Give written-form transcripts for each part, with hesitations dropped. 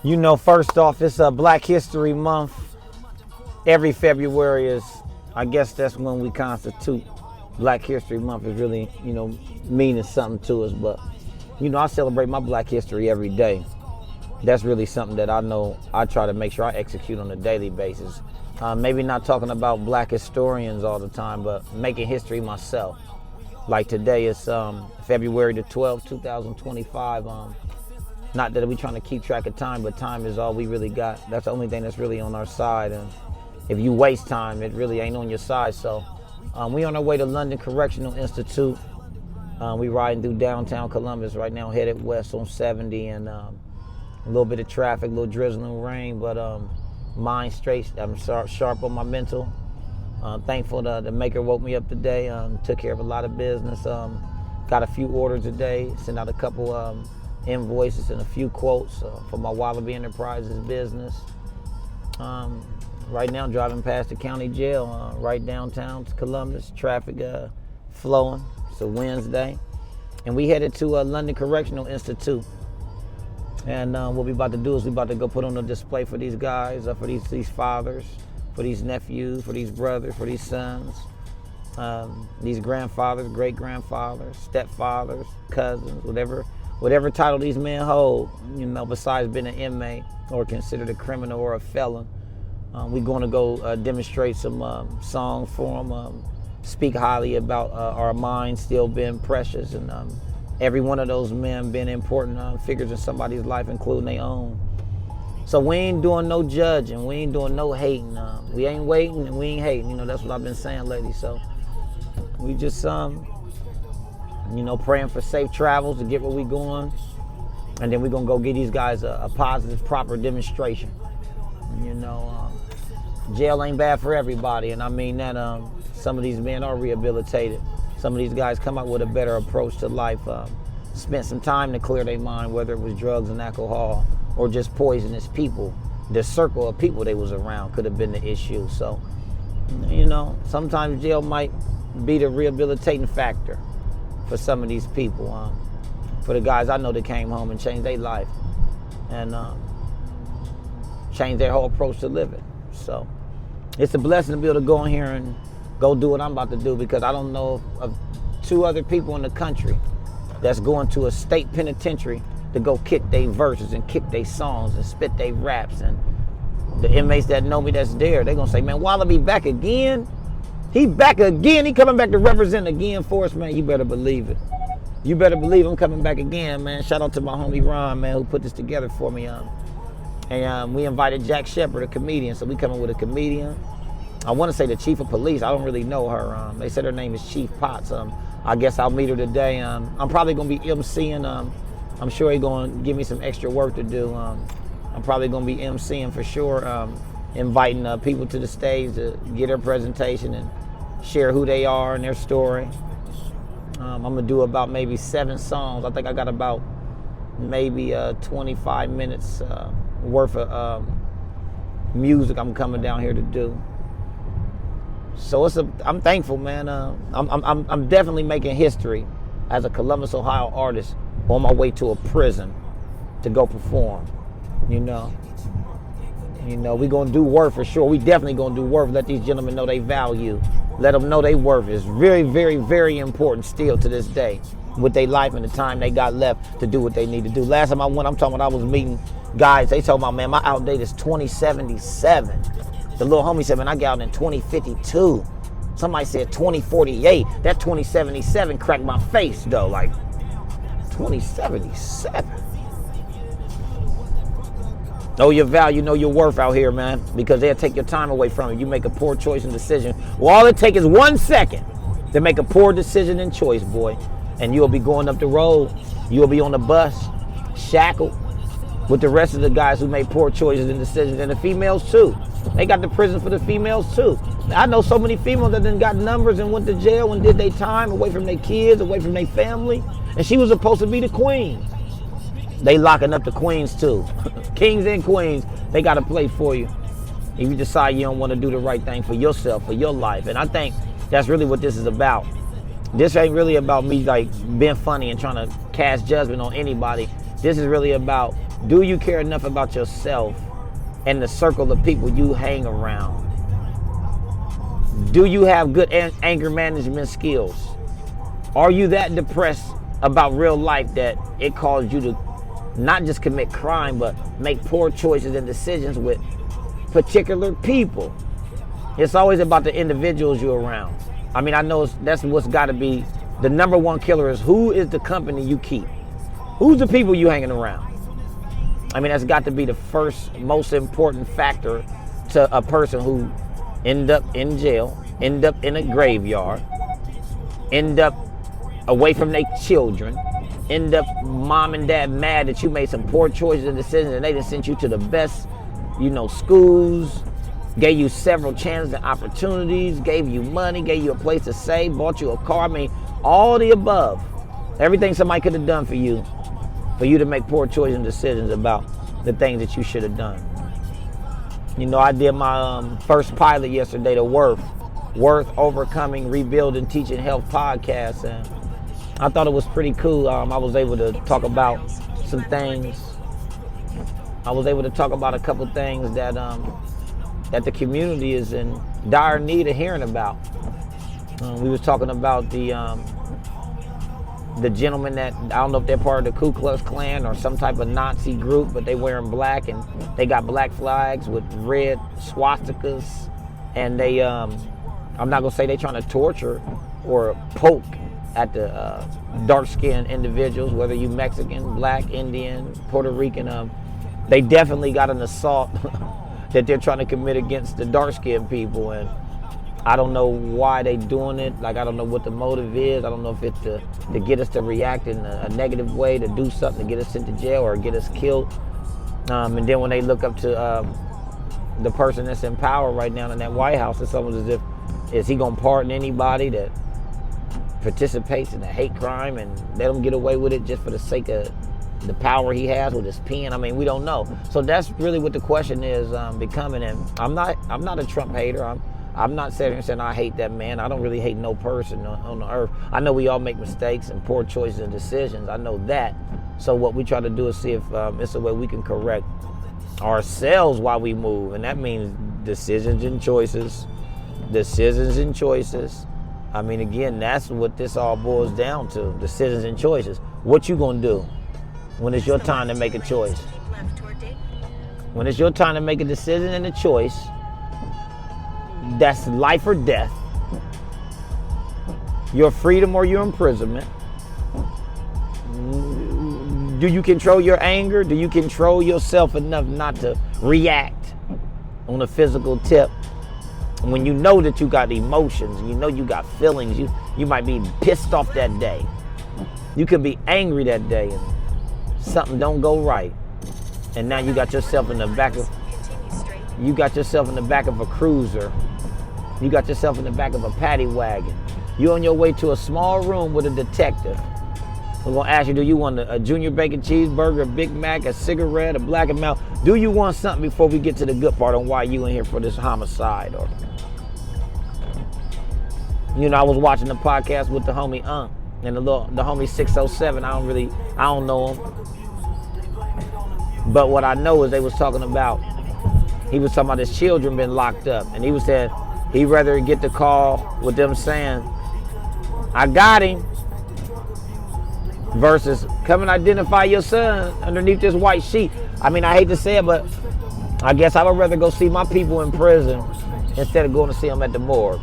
You know, first off, it's Black History Month. Every February is, I guess that's when we constitute. Black History Month is really, meaning something to us. But, I celebrate my Black history every day. That's really something that I know I try to make sure I execute on a daily basis. Maybe not talking about Black historians all the time, but making history myself. Like today is February the 12th, 2025. Not that we're trying to keep track of time, but time is all we really got. That's the only thing that's really on our side. And if you waste time, it really ain't on your side. So we on our way to London Correctional Institute. We riding through downtown Columbus right now, headed west on 70, and a little bit of traffic, a little drizzling rain, but mind straight. I'm sharp on my mental. Thankful the maker woke me up today. Took care of a lot of business. Got a few orders today. Sent out a couple invoices and a few quotes for my Wallaby Enterprises business. Right now, driving past the county jail, right downtown Columbus. Traffic flowing. It's a Wednesday, and we headed to London Correctional Institute. And what we about to do is we about to go put on a display for these guys, for these fathers, for these nephews, for these brothers, for these sons, these grandfathers, great-grandfathers, stepfathers, cousins, whatever title these men hold, besides being an inmate or considered a criminal or a felon. We're going to go demonstrate some songs for them, speak highly about our minds still being precious, and every one of those men being important figures in somebody's life, including their own. So we ain't doing no judging, we ain't doing no hating. We ain't waiting and we ain't hating. That's what I've been saying lately. So we just praying for safe travels to get where we going, and then we're gonna go get these guys a positive, proper demonstration. Jail ain't bad for everybody, and I mean that. Some of these men are rehabilitated. Some of these guys come out with a better approach to life. Spent some time to clear their mind, whether it was drugs and alcohol or just poisonous people. The circle of people they was around could have been the issue. So, sometimes jail might be the rehabilitating factor for some of these people. For the guys I know that came home and changed their life and changed their whole approach to living. So it's a blessing to be able to go in here and go do what I'm about to do, because I don't know of two other people in the country that's going to a state penitentiary to go kick their verses and kick their songs and spit their raps. And the inmates that know me that's there, they're going to say, man, Wallaby back again? He back again? He coming back to represent again for us, man? You better believe it. You better believe I'm coming back again, man. Shout out to my homie Ron, man, who put this together for me. And we invited Jack Shepard, a comedian, so we coming with a comedian. I want to say the chief of police. I don't really know her. They said her name is Chief Potts. I guess I'll meet her today. I'm probably going to be emceeing. I'm sure he's going to give me some extra work to do. I'm probably going to be emceeing for sure, inviting people to the stage to get their presentation and share who they are and their story. I'm going to do about maybe 7 songs. I think I got about maybe 25 minutes worth of music I'm coming down here to do. So I'm thankful, man. I'm definitely making history as a Columbus, Ohio artist on my way to a prison to go perform. We gonna do work for sure. We definitely gonna do work. Let these gentlemen know they value. Let them know they worth is very, very, very important still to this day with their life and the time they got left to do what they need to do. Last time I went, I'm talking about I was meeting guys. They told me, man, my out date is 2077. The little homie said, man, I got out in 2052. Somebody said 2048. That 2077 cracked my face, though. Like, 2077. Know your value, know your worth out here, man, because they'll take your time away from you. You make a poor choice and decision. Well, all it takes is 1 second to make a poor decision and choice, boy. And you'll be going up the road. You'll be on the bus, shackled with the rest of the guys who made poor choices and decisions, and the females, too. They got the prison for the females too. I know so many females that then got numbers and went to jail and did their time away from their kids, away from their family. And she was supposed to be the queen. They locking up the queens too. Kings and queens, they got to play for you. If you decide you don't want to do the right thing for yourself, for your life. And I think that's really what this is about. This ain't really about me like being funny and trying to cast judgment on anybody. This is really about, do you care enough about yourself and the circle of people you hang around? Do you have good anger management skills? Are you that depressed about real life that it caused you to not just commit crime, but make poor choices and decisions with particular people? It's always about the individuals you're around. I mean, I know that's what's got to be the number one killer, is who is the company you keep? Who's the people you hanging around? I mean, that's got to be the first most important factor to a person who end up in jail, end up in a graveyard, end up away from their children, end up mom and dad mad that you made some poor choices and decisions and they done sent you to the best, schools, gave you several chances and opportunities, gave you money, gave you a place to stay, bought you a car. I mean, all the above. Everything somebody could have done for you to make poor choices and decisions about the things that you should have done. I did my first pilot yesterday, the Worth Overcoming, Rebuilding, Teaching Health podcast, and I thought it was pretty cool. I was able to talk about some things. I was able to talk about a couple things that the community is in dire need of hearing about. We was talking about the gentleman that, I don't know if they're part of the Ku Klux Klan or some type of Nazi group, but they wearing black and they got black flags with red swastikas, and they, I'm not gonna say they trying to torture or poke at the dark-skinned individuals, whether you Mexican, black, Indian, Puerto Rican. They definitely got an assault that they're trying to commit against the dark-skinned people, and I don't know why they doing it. Like, I don't know what the motive is. I don't know if it's to get us to react in a negative way, to do something to get us sent to jail or get us killed. And then when they look up to the person that's in power right now in that White House, it's almost as if, is he gonna pardon anybody that participates in a hate crime and let them get away with it just for the sake of the power he has with his pen? I mean, we don't know. So that's really what the question is becoming. And I'm not a Trump hater. I'm not sitting here saying I hate that man. I don't really hate no person on the earth. I know we all make mistakes and poor choices and decisions. I know that. So what we try to do is see if it's a way we can correct ourselves while we move. And that means decisions and choices. Decisions and choices. I mean, again, that's what this all boils down to. Decisions and choices. What you gonna do when it's your time to make a choice? When it's your time to make a decision and a choice, that's life or death, your freedom or your imprisonment. Do you control your anger? Do you control yourself enough not to react on a physical tip? When you know that you got emotions, you know you got feelings, you might be pissed off that day. You could be angry that day and something don't go right. And now you got yourself in the back of a cruiser. You got yourself in the back of a paddy wagon. You're on your way to a small room with a detective. We're gonna ask you, do you want a junior bacon cheeseburger, a Big Mac, a cigarette, a Black and Mild? Do you want something before we get to the good part on why you in here for this homicide? Or, I was watching the podcast with the homie Unc and the homie 607. I don't know him. But what I know is he was talking about his children been locked up, and he was saying he'd rather get the call with them saying, I got him, versus come and identify your son underneath this white sheet. I mean, I hate to say it, but I guess I would rather go see my people in prison instead of going to see them at the morgue.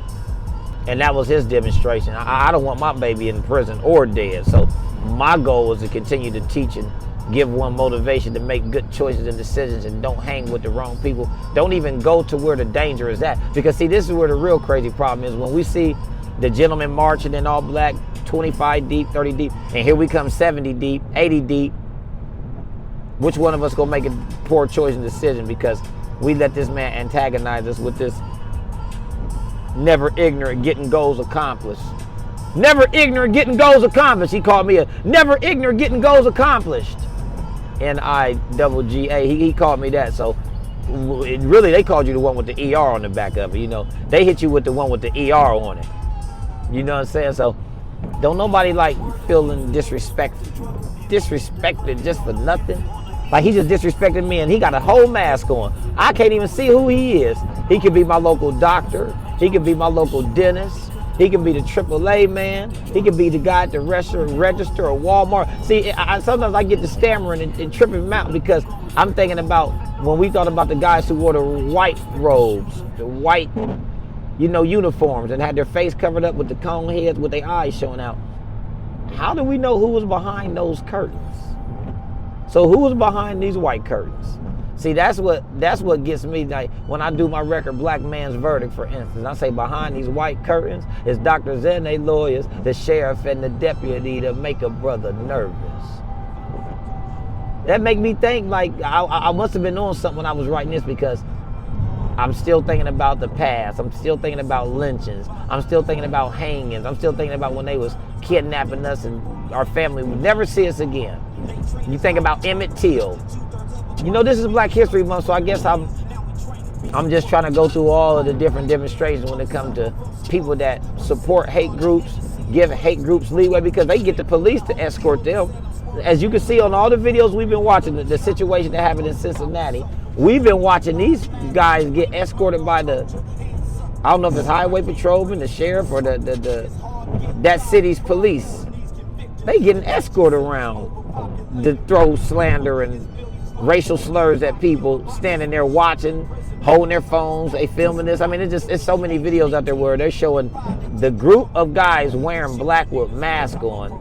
And that was his demonstration. I don't want my baby in prison or dead. So my goal is to continue to teach and give one motivation to make good choices and decisions, and don't hang with the wrong people. Don't even go to where the danger is at. Because see, this is where the real crazy problem is. When we see the gentlemen marching in all black, 25 deep, 30 deep, and here we come 70 deep, 80 deep, which one of us gonna make a poor choice and decision because we let this man antagonize us with this never ignorant getting goals accomplished? Never ignorant getting goals accomplished. He called me a never ignorant getting goals accomplished. NIGGA. He called me that. So really, they called you the one with the ER on the back of it. They hit you with the one with the ER on it. You know what I'm saying? So Don't nobody like feeling disrespected just for nothing. Like he just disrespected me and he got a whole mask on. I can't even see who he is. He could be my local doctor. He could be my local dentist. He could be the AAA man. He could be the guy at the register or Walmart. See, sometimes I get to stammering and tripping him out because I'm thinking about when we thought about the guys who wore the white robes, the white, uniforms and had their face covered up with the cone heads with their eyes showing out. How do we know who was behind those curtains? So who was behind these white curtains? See, that's what gets me, like when I do my record, Black Man's Verdict, for instance. I say behind these white curtains is doctors and they lawyers, the sheriff and the deputy to make a brother nervous. That make me think like I must have been on something when I was writing this because I'm still thinking about the past. I'm still thinking about lynchings. I'm still thinking about hangings. I'm still thinking about when they was kidnapping us and our family would never see us again. You think about Emmett Till. This is Black History Month, so I guess I'm just trying to go through all of the different demonstrations when it comes to people that support hate groups, give hate groups leeway because they get the police to escort them. As you can see on all the videos we've been watching, the situation that happened in Cincinnati, we've been watching these guys get escorted by I don't know if it's highway patrolman, the sheriff, or that city's police. They getting escorted around to throw slander and racial slurs at people standing there watching, holding their phones, they filming this. I mean, it's so many videos out there where they're showing the group of guys wearing black with masks on,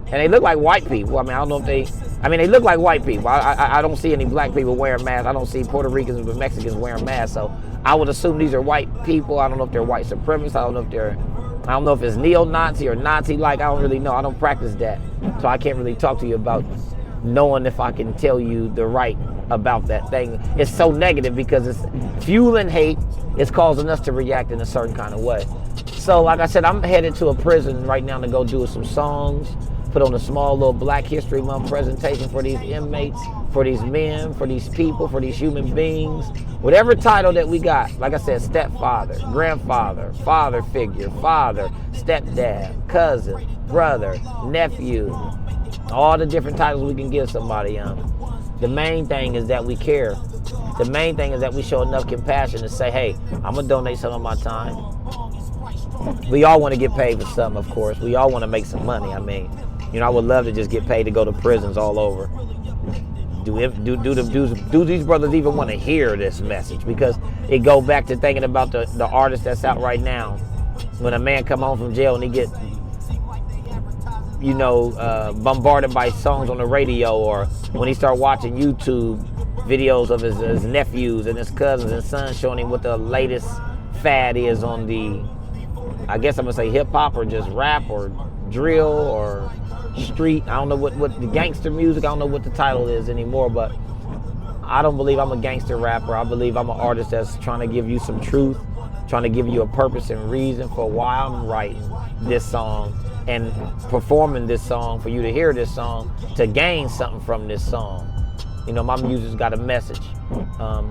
and they look like white people. I mean, I don't know if they look like white people. I don't see any black people wearing masks. I don't see Puerto Ricans or Mexicans wearing masks, so I would assume these are white people. I don't know if they're white supremacists. I don't know if it's neo-Nazi or Nazi-like. I don't really know. I don't practice that, so I can't really talk to you about knowing if I can tell you the right about that thing. It's so negative because it's fueling hate. It's causing us to react in a certain kind of way. So like I said, I'm headed to a prison right now to go do some songs, put on a small little Black History Month presentation for these inmates, for these men, for these people, for these human beings. Whatever title that we got, like I said, stepfather, grandfather, father figure, father, stepdad, cousin, brother, nephew, all the different titles we can give somebody. The main thing is that we care. The main thing is that we show enough compassion to say, hey, I'm going to donate some of my time. We all want to get paid for something, of course. We all want to make some money. I mean, I would love to just get paid to go to prisons all over. Do these brothers even want to hear this message? Because it go back to thinking about the artist that's out right now. When a man come home from jail and he get bombarded by songs on the radio, or when he start watching YouTube videos of his nephews and his cousins and sons showing him what the latest fad is on the, I guess I'm gonna say hip hop or just rap or drill or street. I don't know what the gangster music, I don't know what the title is anymore, but I don't believe I'm a gangster rapper. I believe I'm an artist that's trying to give you some truth, trying to give you a purpose and reason for why I'm writing this song and performing this song, for you to hear this song, to gain something from this song. My music's got a message.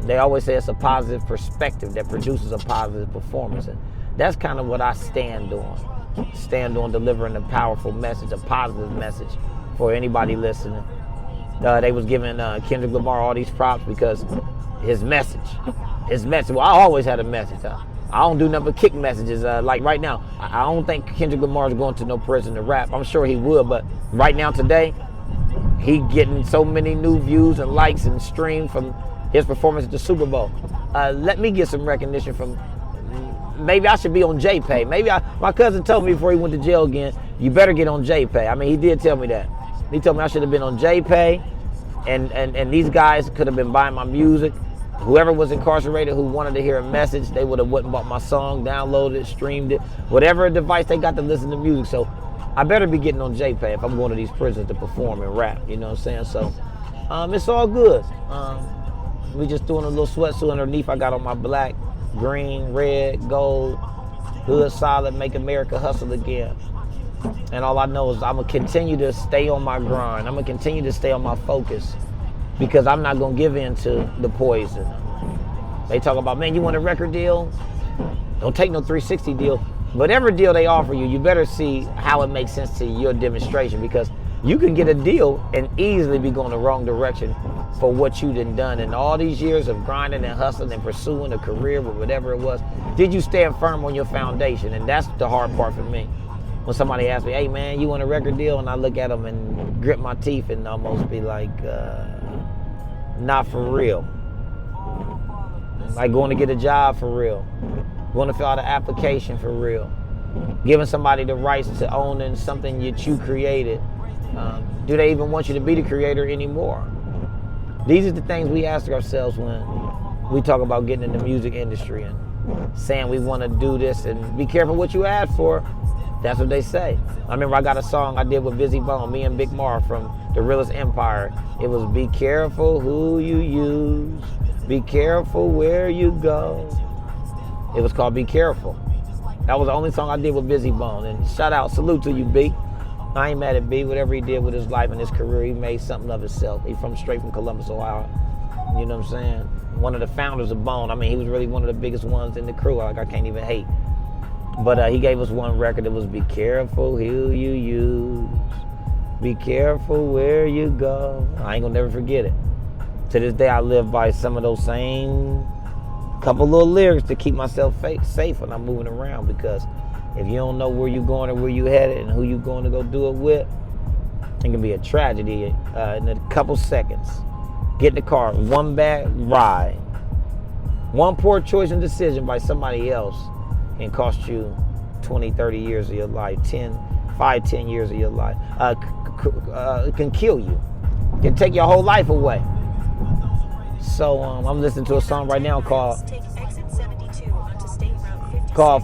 They always say it's a positive perspective that produces a positive performance. And that's kind of what I stand on delivering a powerful message, a positive message for anybody listening. They was giving Kendrick Lamar all these props because his message. Well, I always had a message. I don't do nothing but kick messages. Like right now, I don't think Kendrick Lamar is going to no prison to rap. I'm sure he would, but right now today, he getting so many new views and likes and streams from his performance at the Super Bowl. Let me get some recognition from. Maybe I should be on JPay. My cousin told me before he went to jail again, you better get on JPay. I mean, he did tell me that. He told me I should have been on JPay, and these guys could have been buying my music. Whoever was incarcerated who wanted to hear a message, they would have went and bought my song, downloaded it, streamed it, whatever device they got to listen to music. So I better be getting on JPay if I'm going to these prisons to perform and rap, you know what I'm saying? So it's all good. We just doing a little sweatsuit underneath. I got on my black, green, red, gold, hood solid, make America hustle again. And all I know is I'm going to continue to stay on my grind. I'm going to continue to stay on my focus, because I'm not going to give in to the poison. They talk about, man, you want a record deal? Don't take no 360 deal. Whatever deal they offer you, you better see how it makes sense to your demonstration, because you can get a deal and easily be going the wrong direction for what you done in all these years of grinding and hustling and pursuing a career with whatever it was. Did you stand firm on your foundation? And that's the hard part for me. When somebody asks me, hey man, you want a record deal? And I look at them and grip my teeth and almost be like, not for real. Like going to get a job for real. Going to fill out an application for real. Giving somebody the rights to own something that you created. Do they even want you to be the creator anymore? These are the things we ask ourselves when we talk about getting in the music industry and saying we want to do this, and be careful what you ask for. That's what they say. I remember I got a song I did with Busy Bone, me and Big Mar from The Realest Empire. It was be careful who you use, be careful where you go. It was called Be Careful. That was the only song I did with Busy Bone. And shout out, salute to you, B. I ain't mad at B. Whatever he did with his life and his career, he made something of himself. He's straight from Columbus, Ohio. You know what I'm saying? One of the founders of Bone. I mean, he was really one of the biggest ones in the crew. Like, I can't even hate. But he gave us one record that was Be Careful Who You Use, Be Careful Where You Go. I ain't gonna never forget it. To this day, I live by some of those same couple little lyrics to keep myself safe when I'm moving around, because if you don't know where you're going or where you're headed and who you're going to go do it with, it can be a tragedy in a couple seconds. Get in the car, one bad ride, one poor choice and decision by somebody else can cost you 20, 30 years of your life, 10 years of your life. It can kill you. It can take your whole life away. So I'm listening to a song right now called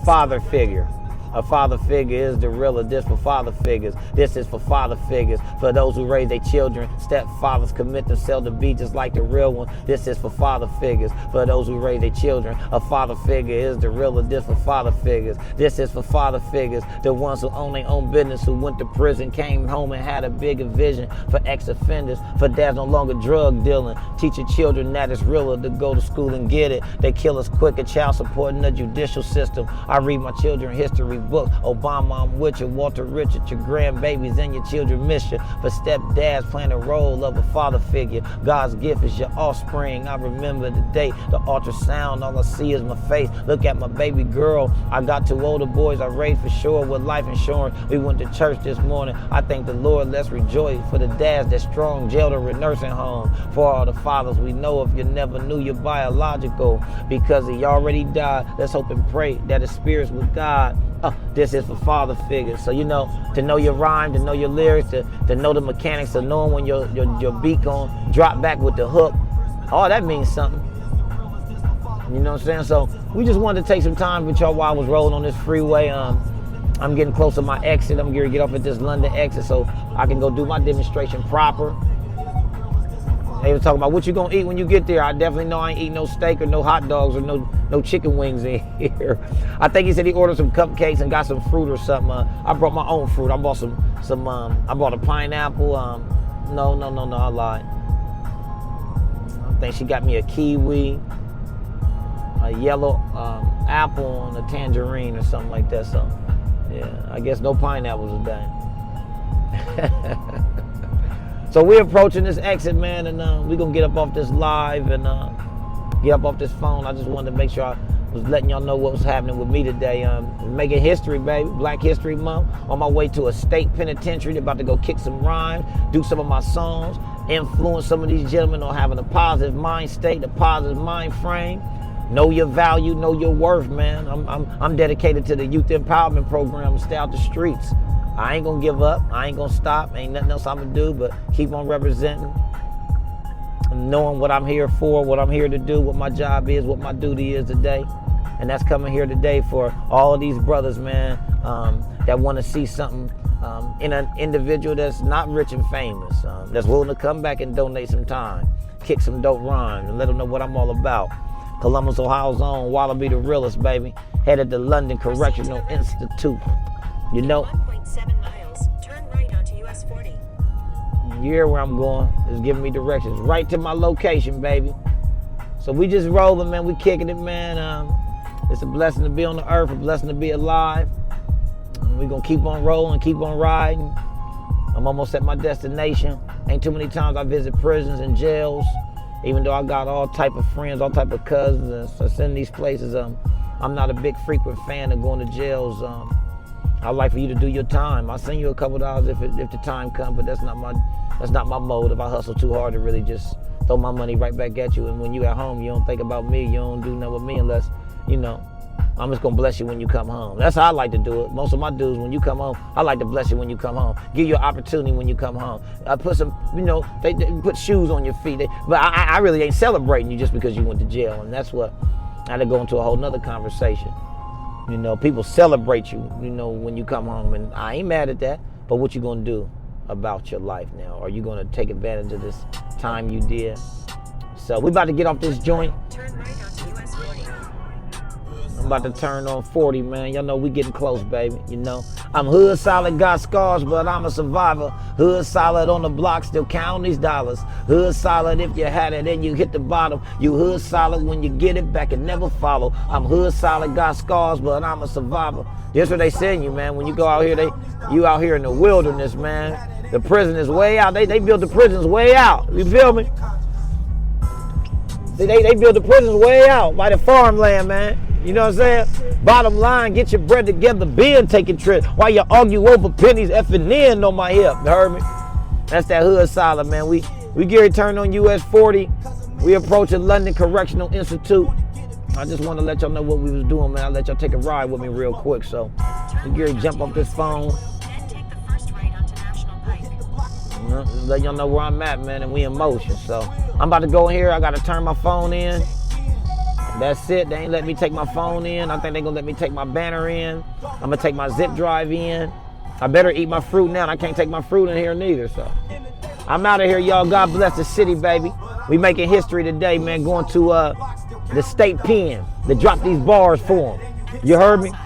Father Figure. A father figure is the realer. This for father figures. This is for father figures. For those who raise their children, stepfathers commit themselves to be just like the real one. This is for father figures. For those who raise their children, a father figure is the realer. This for father figures. This is for father figures. The ones who own their own business, who went to prison, came home and had a bigger vision. For ex-offenders, for dads no longer drug dealing. Teaching children that it's realer to go to school and get it. They kill us quicker. Child support in the judicial system. I read my children history books. Obama, I'm with you. Walter Richard, your grandbabies and your children miss you. For stepdads playing a role of a father figure. God's gift is your offspring. I remember the day, the ultrasound, all I see is my face. Look at my baby girl. I got two older boys I raised for sure with life insurance. We went to church this morning. I thank the Lord, let's rejoice. For the dads that's strong, jailed or in nursing home. For all the fathers we know if you never knew your biological. Because he already died. Let's hope and pray that his spirit's with God. This is for father figures. So, you know, to know your rhyme, to know your lyrics, to know the mechanics of knowing when your beat gon' drop back with the hook. Oh, that means something. You know what I'm saying? So we just wanted to take some time with y'all while I was rolling on this freeway. I'm getting close to my exit. I'm going to get off at this London exit so I can go do my demonstration proper. They was talking about what you gonna eat when you get there. I definitely know I ain't eating no steak or no hot dogs or no chicken wings in here. I think he said he ordered some cupcakes and got some fruit or something. I brought my own fruit. I bought I bought a pineapple. No, I lied. I think she got me a kiwi, a yellow apple, and a tangerine or something like that. So, yeah, I guess no pineapples today. So we're approaching this exit, man, and we're going to get up off this live and get up off this phone. I just wanted to make sure I was letting y'all know what was happening with me today. Making history, baby. Black History Month. On my way to a state penitentiary. About to go kick some rhymes, do some of my songs, influence some of these gentlemen on having a positive mind state, a positive mind frame. Know your value, know your worth, man. I'm dedicated to the youth empowerment program, stay out the streets. I ain't gonna give up. I ain't gonna stop. Ain't nothing else I'm gonna do but keep on representing, knowing what I'm here for, what I'm here to do, what my job is, what my duty is today. And that's coming here today for all of these brothers, man, that want to see something in an individual that's not rich and famous, that's willing to come back and donate some time, kick some dope rhymes, and let them know what I'm all about. Columbus, Ohio's own Wallaby the realest, baby. Headed to London Correctional Institute. You know, 1.7 miles, turn right onto US 40. You hear where I'm going. It's giving me directions right to my location, baby. So we just rolling, man. We kicking it, man. It's a blessing to be on the earth, a blessing to be alive. And we're gonna keep on rolling, keep on riding. I'm almost at my destination. Ain't too many times I visit prisons and jails, even though I got all type of friends, all type of cousins that's in these places. I'm not a big frequent fan of going to jails. I'd like for you to do your time. I'll send you a couple dollars if the time comes, but that's not my mode. If I hustle too hard to really just throw my money right back at you, and when you at home, you don't think about me, you don't do nothing with me unless, I'm just gonna bless you when you come home. That's how I like to do it. Most of my dudes, when you come home, I like to bless you when you come home. Give you an opportunity when you come home. I put some, they put shoes on your feet. But I really ain't celebrating you just because you went to jail, and that's what I had to go into a whole nother conversation. People celebrate you, when you come home, and I ain't mad at that. But what you gonna do about your life now? Are you gonna take advantage of this time you did? So we about to get off this joint. Turn right onto US 40. I'm about to turn on 40, man. Y'all know we getting close, baby. I'm hood solid, got scars, but I'm a survivor. Hood solid on the block, still counting these dollars. Hood solid if you had it and you hit the bottom. You hood solid when you get it back and never follow. I'm hood solid, got scars, but I'm a survivor. That's what they send you, man. When you go out here, you out here in the wilderness, man. The prison is way out. They built the prisons way out. You feel me? They built the prisons way out by the farmland, man. You know what I'm saying? Bottom line, get your bread together, been taking trips. While you argue over pennies, effing in on my hip. You heard me? That's that hood solid, man. We get returned on US 40. We approaching London Correctional Institute. I just want to let y'all know what we was doing, man. I'll let y'all take a ride with me real quick. So we get ready to jump off this phone. Then take the first right onto National Pike. Just let y'all know where I'm at, man, and we in motion. So I'm about to go in here. I got to turn my phone in. That's it. They ain't let me take my phone in. I think they gonna let me take my banner in. I'm gonna take my zip drive in. I better eat my fruit now. I can't take my fruit in here neither. So I'm out of here, y'all. God bless the city, baby. We making history today, man. Going to the state pen to drop these bars for them. You heard me? Turn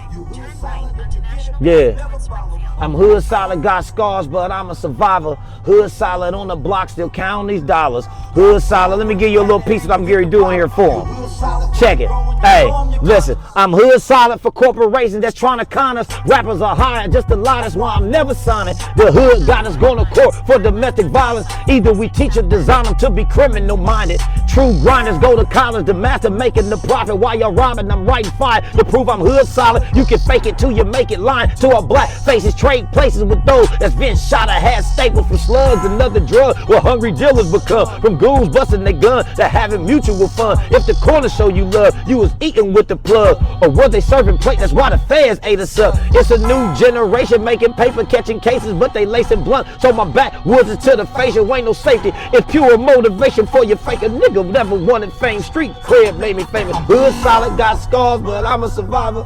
right onto National Yeah. Pike, Springfield. I'm hood solid, got scars, but I'm a survivor. Hood solid on the block, still counting these dollars. Hood solid, let me give you a little piece of what I'm Gary doing here for him. Check it. Hey, listen, I'm hood solid for corporations that's trying to con us. Rappers are hired just to lie, that's why I'm never signing. The hood got us going to court for domestic violence. Either we teach or design them to be criminal minded. True grinders go to college, the master making the profit. While you're robbing, I'm writing fire to prove I'm hood solid. You can fake it till you make it, lying to our black faces. Trade places with those that's been shot or had staples from slugs and other drugs. What hungry dealers become from goons busting their gun to having mutual fun. If the corner show you love, you was eating with the plug, or was they serving plate? That's why the feds ate us up. It's a new generation making paper, catching cases, but they lacing blunt. So my backwoods is to the facial, ain't no safety. It's pure motivation for your fake. A nigga never wanted fame. Street cred made me famous. Hood solid, got scars, but I'm a survivor.